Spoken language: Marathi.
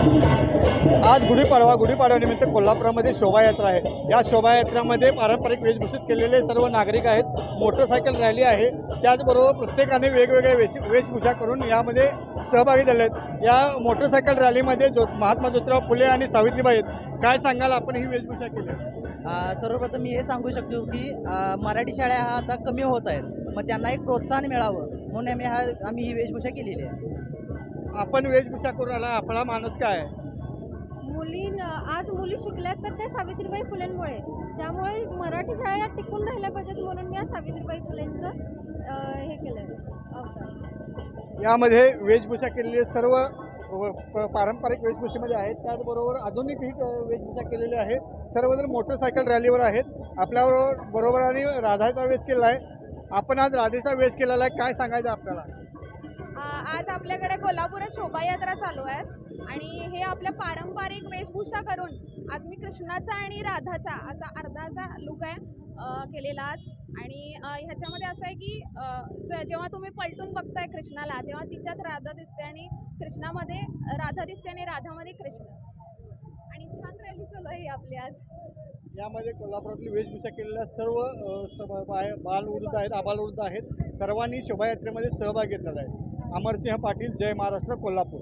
आज गुढीपाडव्यानिमित्त कोल्हापुरामध्ये शोभायात्रा आहे। या शोभायात्रेमध्ये पारंपरिक वेशभूषित केलेले सर्व नागरिक आहेत। मोटरसायकल रॅली आहे, त्याचबरोबर प्रत्येकाने वेगवेगळ्या वेशभूषा करून यामध्ये सहभागी झाले आहेत। या मोटरसायकल रॅलीमध्ये महात्मा ज्योतिराव फुले आणि सावित्रीबाई आहेत। काय सांगाल, आपण ही वेशभूषा केली? सर्वप्रथम मी हे सांगू शकतो की मराठी शाळा हा आता कमी होत आहेत, मग त्यांना एक प्रोत्साहन मिळावं म्हणून आम्ही ही वेशभूषा केलेली आहे। आपण वेशभूषा करून आला, आपला माणूस काय आहे? आज मुली शिकल्यात तर ते सावित्रीबाई फुलेंमुळे, त्यामुळे मराठी शाळा टिकून राहिल्या पाहिजेत म्हणून मी सावित्रीबाई फुलेंचं हे केलंय अवतार। यामध्ये वेशभूषा केलेले सर्व पारंपरिक वेशभूषेमध्ये आहेत, त्याचबरोबर आधुनिक ही वेशभूषा केलेली आहे। सर्वजण मोटरसायकल रॅलीवर आहेत। आपल्याबरोबर आणि राधाचा वेश केला आहे। आपण आज राधेचा वेश केलेला आहे, काय सांगायचं आपल्याला? आज आपल्याकडे कोल्हापुरात शोभायात्रा चालू आहे आणि हे आपल्या पारंपरिक वेशभूषा करून आज मी कृष्णाचा आणि राधाचा असा अर्धाचा लुक आहे केलेला आज। आणि ह्याच्यामध्ये असं आहे की जेव्हा तुम्ही पलटून बघताय कृष्णाला तेव्हा तिच्यात राधा दिसते आणि कृष्णामध्ये राधा दिसते आणि राधामध्ये कृष्ण। आणि छान रॅली चालू आहे आपली आज। यामध्ये कोल्हापुरातली वेशभूषा केलेल्या सर्व बालवृद्ध आहेत, आबालवृद्ध आहेत, सर्वांनी शोभायात्रेमध्ये सहभाग घेतलेला आहे। अमरसिंह पाटील, जय महाराष्ट्र, कोल्हापूर।